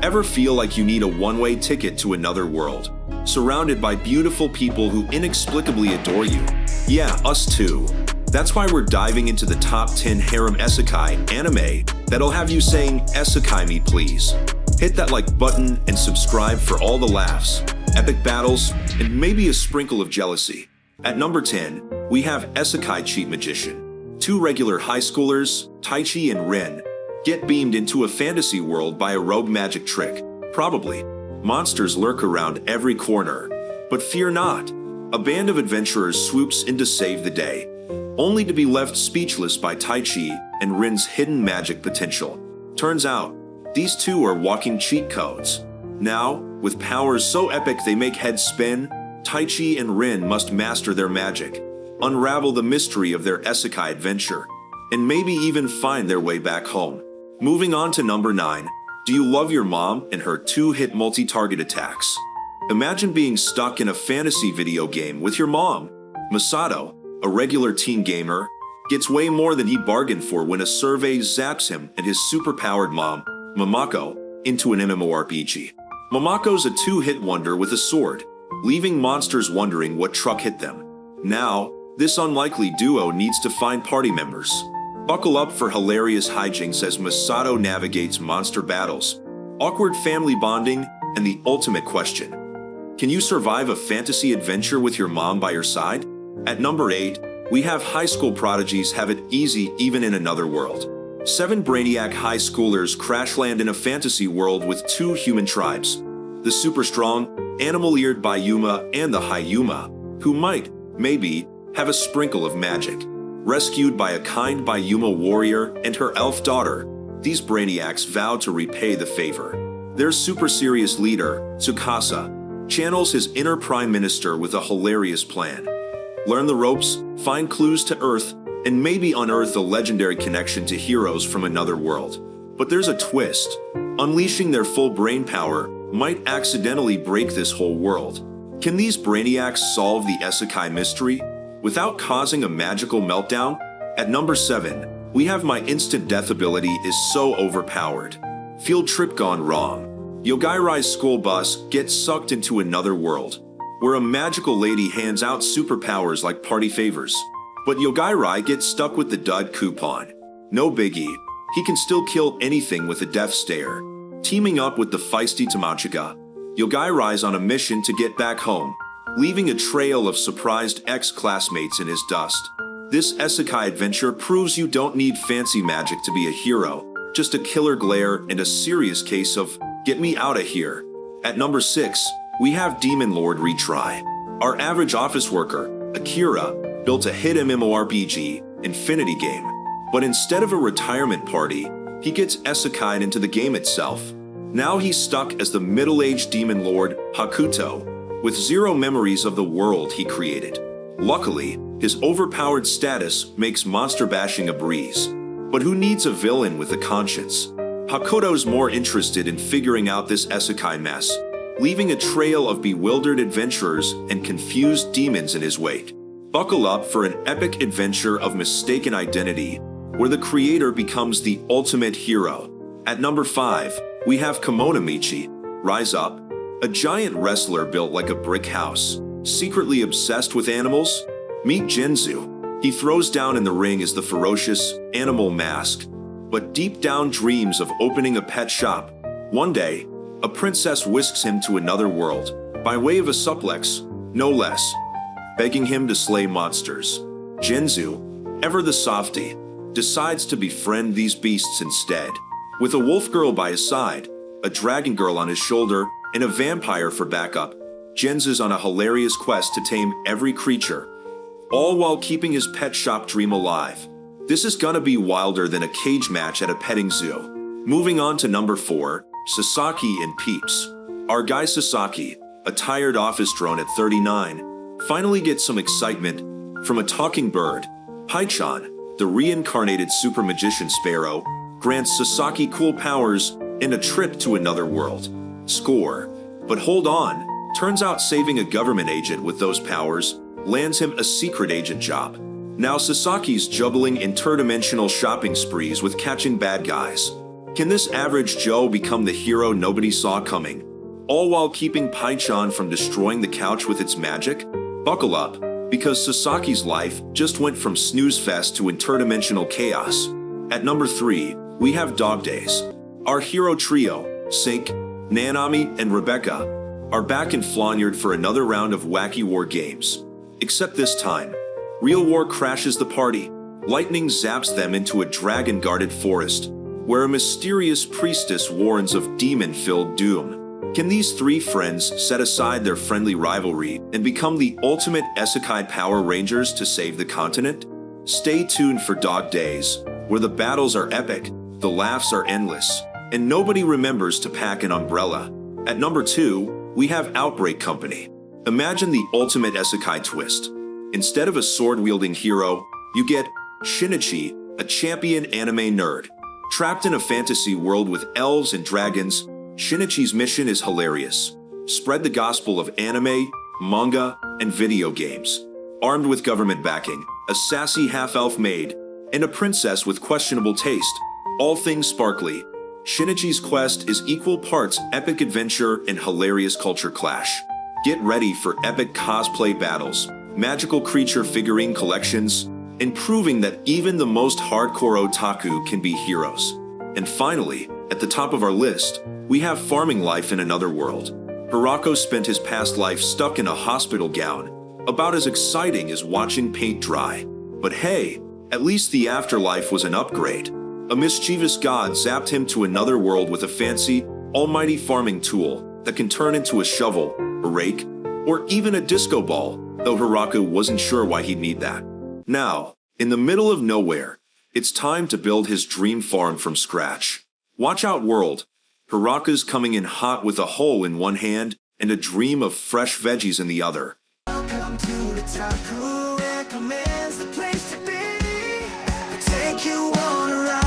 Ever feel like you need a one-way ticket to another world, surrounded by beautiful people who inexplicably adore you? Yeah, us too. That's why we're diving into the top 10 harem isekai anime that'll have you saying, "Isekai me please." Hit that like button and subscribe for all the laughs, epic battles, and maybe a sprinkle of jealousy. At number 10, we have Isekai Cheat Magician. Two regular high schoolers, Taichi and Rin, get beamed into a fantasy world by a rogue magic trick. Probably. Monsters lurk around every corner. But fear not. A band of adventurers swoops in to save the day, only to be left speechless by Taichi and Rin's hidden magic potential. Turns out, these two are walking cheat codes. Now, with powers so epic they make heads spin, Taichi and Rin must master their magic, unravel the mystery of their isekai adventure, and maybe even find their way back home. Moving on to number 9, do you love your mom and her 2-hit multi-target attacks? Imagine being stuck in a fantasy video game with your mom. Masato, a regular teen gamer, gets way more than he bargained for when a survey zaps him and his superpowered mom, Momoko, into an MMORPG. Momoko's a 2-hit wonder with a sword, leaving monsters wondering what truck hit them. Now, this unlikely duo needs to find party members. Buckle up for hilarious hijinks as Masato navigates monster battles, awkward family bonding, and the ultimate question: can you survive a fantasy adventure with your mom by your side? At number 8, we have high school prodigies have it easy even in another world. 7 brainiac high schoolers crash land in a fantasy world with 2 human tribes: the super strong, animal-eared Bayuma and the Hyuma, who might, maybe, have a sprinkle of magic. Rescued by a kind Bayuma warrior and her elf daughter, these brainiacs vow to repay the favor. Their super serious leader, Tsukasa, channels his inner prime minister with a hilarious plan. Learn the ropes, find clues to Earth, and maybe unearth a legendary connection to heroes from another world. But there's a twist. Unleashing their full brain power might accidentally break this whole world. Can these brainiacs solve the isekai mystery without causing a magical meltdown? At number 7, we have my instant death ability is so overpowered. Field trip gone wrong. Yogairai's school bus gets sucked into another world, where a magical lady hands out superpowers like party favors. But Yogairai gets stuck with the dud coupon. No biggie, he can still kill anything with a death stare. Teaming up with the feisty Tamachika, Yogairai's on a mission to get back home, leaving a trail of surprised ex-classmates in his dust. This isekai adventure proves you don't need fancy magic to be a hero, just a killer glare and a serious case of, get me out of here. At number 6, we have Demon Lord Retry. Our average office worker, Akira, built a hit MMORPG, Infinity Game, but instead of a retirement party, he gets isekai'd into the game itself. Now he's stuck as the middle-aged demon lord, Hakuto, with 0 memories of the world he created. Luckily, his overpowered status makes monster bashing a breeze. But who needs a villain with a conscience? Hakuto's more interested in figuring out this isekai mess, leaving a trail of bewildered adventurers and confused demons in his wake. Buckle up for an epic adventure of mistaken identity, where the creator becomes the ultimate hero. At number 5, we have Kimono Michi, Rise Up, a giant wrestler built like a brick house, secretly obsessed with animals. Meet Jinzu. He throws down in the ring as the ferocious animal mask, but deep down dreams of opening a pet shop. One day, a princess whisks him to another world, by way of a suplex, no less, begging him to slay monsters. Jinzu, ever the softy, decides to befriend these beasts instead. With a wolf girl by his side, a dragon girl on his shoulder, and a vampire for backup, Jinzu's on a hilarious quest to tame every creature, all while keeping his pet shop dream alive. This is gonna be wilder than a cage match at a petting zoo. Moving on to number 4, Sasaki and Peeps. Our guy Sasaki, a tired office drone at 39, finally gets some excitement from a talking bird. Paichan, the reincarnated super magician sparrow, grants Sasaki cool powers and a trip to another world. Score. But hold on, turns out saving a government agent with those powers lands him a secret agent job. Now Sasaki's juggling interdimensional shopping sprees with catching bad guys. Can this average Joe become the hero nobody saw coming, all while keeping Pai-chan from destroying the couch with its magic? Buckle up, because Sasaki's life just went from snooze fest to interdimensional chaos. At number 3, we have Dog Days. Our hero trio, Sink, Nanami, and Rebecca, are back in Flonyard for another round of wacky war games. Except this time, real war crashes the party. Lightning zaps them into a dragon-guarded forest, where a mysterious priestess warns of demon-filled doom. Can these 3 friends set aside their friendly rivalry and become the ultimate Isekai Power Rangers to save the continent? Stay tuned for Dog Days, where the battles are epic, the laughs are endless, and nobody remembers to pack an umbrella. At number 2, we have Outbreak Company. Imagine the ultimate Isekai twist. Instead of a sword-wielding hero, you get Shinichi, a champion anime nerd. Trapped in a fantasy world with elves and dragons, Shinichi's mission is hilarious. Spread the gospel of anime, manga, and video games. Armed with government backing, a sassy half-elf maid, and a princess with questionable taste, all things sparkly, Shinichi's quest is equal parts epic adventure and hilarious culture clash. Get ready for epic cosplay battles, magical creature figurine collections, and proving that even the most hardcore otaku can be heroes. And finally, at the top of our list, we have Farming Life in Another World. Hirako spent his past life stuck in a hospital gown, about as exciting as watching paint dry. But hey, at least the afterlife was an upgrade. A mischievous god zapped him to another world with a fancy, almighty farming tool that can turn into a shovel, a rake, or even a disco ball, though Hirako wasn't sure why he'd need that. Now, in the middle of nowhere, it's time to build his dream farm from scratch. Watch out, world! Hiraka's coming in hot with a hoe in one hand and a dream of fresh veggies in the other. Welcome to the Otaku recommends the place to be. Take you on a ride.